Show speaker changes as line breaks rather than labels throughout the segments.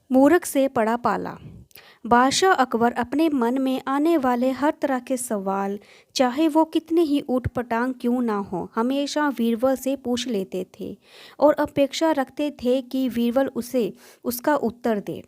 मूर्ख से पड़ा पाला। बादशाह अकबर अपने मन में आने वाले हर तरह के सवाल, चाहे वो कितने ही ऊटपटांग क्यों ना हो, हमेशा बीरबल से पूछ लेते थे और अपेक्षा रखते थे कि बीरबल उसे उसका उत्तर दे।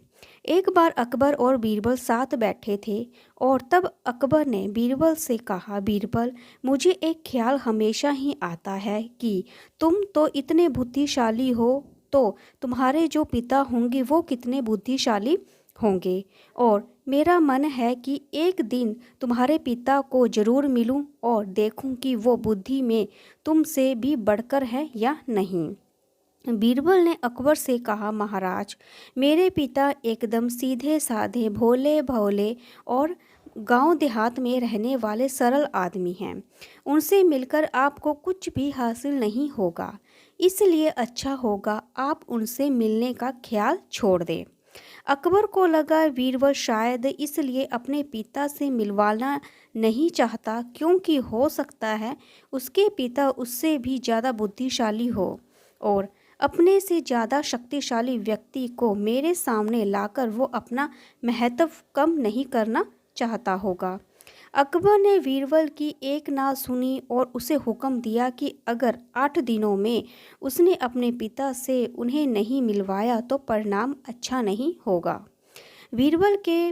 एक बार अकबर और बीरबल साथ बैठे थे और तब अकबर ने बीरबल से कहा, बीरबल, मुझे एक ख्याल हमेशा ही आता है कि तुम तो इतने बुद्धिशाली हो, तो तुम्हारे जो पिता होंगे वो कितने बुद्धिशाली होंगे। और मेरा मन है कि एक दिन तुम्हारे पिता को जरूर मिलूं और देखूं कि वो बुद्धि में तुमसे भी बढ़कर है या नहीं। बीरबल ने अकबर से कहा, महाराज, मेरे पिता एकदम सीधे साधे, भोले भोले और गांव देहात में रहने वाले सरल आदमी हैं। उनसे मिलकर आपको कुछ भी हासिल नहीं होगा, इसलिए अच्छा होगा आप उनसे मिलने का ख्याल छोड़ दें। अकबर को लगा बीरबल शायद इसलिए अपने पिता से मिलवाना नहीं चाहता क्योंकि हो सकता है उसके पिता उससे भी ज़्यादा बुद्धिशाली हो और अपने से ज़्यादा शक्तिशाली व्यक्ति को मेरे सामने लाकर वो अपना महत्व कम नहीं करना चाहता होगा। अकबर ने बीरबल की एक ना सुनी और उसे हुक्म दिया कि अगर 8 दिनों में उसने अपने पिता से उन्हें नहीं मिलवाया तो परिणाम अच्छा नहीं होगा। बीरबल के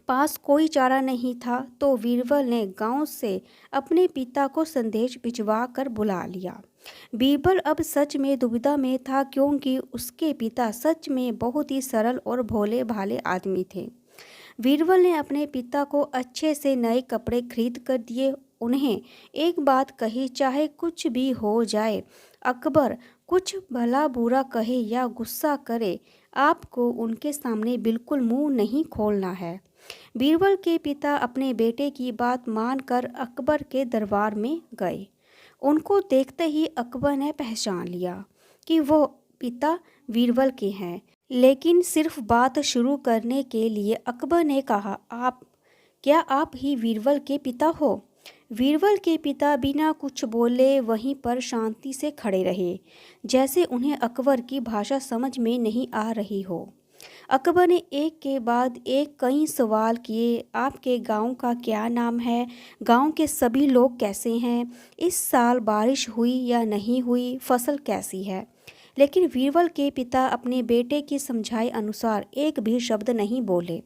पास कोई चारा नहीं था तो बीरबल ने गांव से अपने पिता को संदेश भिजवा कर बुला लिया। बीरबल अब सच में दुविधा में था क्योंकि उसके पिता सच में बहुत ही सरल और भोले भाले आदमी थे। बीरबल ने अपने पिता को अच्छे से नए कपड़े खरीद कर दिए। उन्हें एक बात कही, चाहे कुछ भी हो जाए, अकबर कुछ भला बुरा कहे या गुस्सा करे, आपको उनके सामने बिल्कुल मुंह नहीं खोलना है। बीरबल के पिता अपने बेटे की बात मानकर अकबर के दरबार में गए। उनको देखते ही अकबर ने पहचान लिया कि वो पिता बीरबल के हैं, लेकिन सिर्फ बात शुरू करने के लिए अकबर ने कहा, क्या आप ही बीरबल के पिता हो? बीरबल के पिता बिना कुछ बोले वहीं पर शांति से खड़े रहे, जैसे उन्हें अकबर की भाषा समझ में नहीं आ रही हो। अकबर ने एक के बाद एक कई सवाल किए, आपके गांव का क्या नाम है? गांव के सभी लोग कैसे हैं? इस साल बारिश हुई या नहीं हुई? फसल कैसी है? लेकिन बीरबल के पिता अपने बेटे की समझाए अनुसार एक भी शब्द नहीं बोले।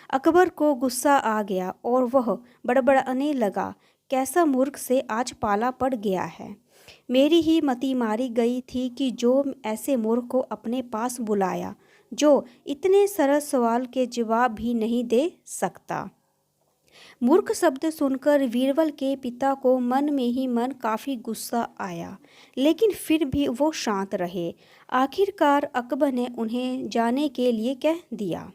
अकबर को गुस्सा आ गया और वह बड़बड़ाने लगा, कैसा मूर्ख से आज पाला पड़ गया है। मेरी ही मति मारी गई थी कि जो ऐसे मूर्ख को अपने पास बुलाया, जो इतने सरल सवाल के जवाब भी नहीं दे सकता। मूर्ख शब्द सुनकर बीरबल के पिता को मन में ही मन काफ़ी गुस्सा आया, लेकिन फिर भी वो शांत रहे। आखिरकार अकबर ने उन्हें जाने के लिए कह दिया।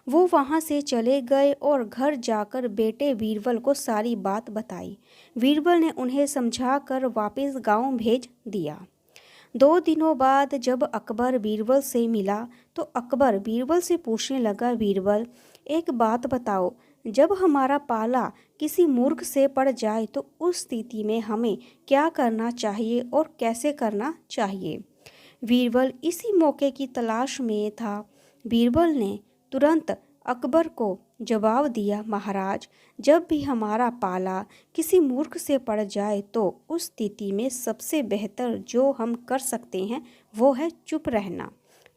वो वहाँ से चले गए और घर जाकर बेटे बीरबल को सारी बात बताई। बीरबल ने उन्हें समझाकर वापस गांव भेज दिया। 2 दिनों बाद जब अकबर बीरबल से मिला तो अकबर बीरबल से पूछने लगा, बीरबल, एक बात बताओ, जब हमारा पाला किसी मूर्ख से पड़ जाए तो उस स्थिति में हमें क्या करना चाहिए और कैसे करना चाहिए? बीरबल इसी मौके की तलाश में था। बीरबल ने तुरंत अकबर को जवाब दिया, महाराज, जब भी हमारा पाला किसी मूर्ख से पड़ जाए तो उस स्थिति में सबसे बेहतर जो हम कर सकते हैं वो है चुप रहना,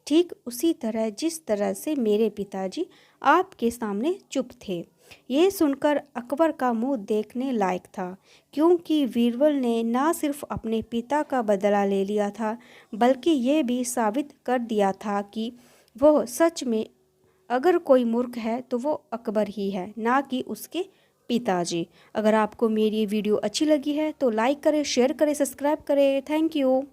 ठीक उसी तरह जिस तरह से मेरे पिताजी आपके सामने चुप थे। ये सुनकर अकबर का मुंह देखने लायक था, क्योंकि बीरबल ने ना सिर्फ अपने पिता का बदला ले लिया था, बल्कि ये भी साबित कर दिया था कि वो सच में अगर कोई मूर्ख है तो वो अकबर ही है, ना कि उसके पिताजी। अगर आपको मेरी ये वीडियो अच्छी लगी है तो लाइक करें, शेयर करें, सब्सक्राइब करें। Thank you.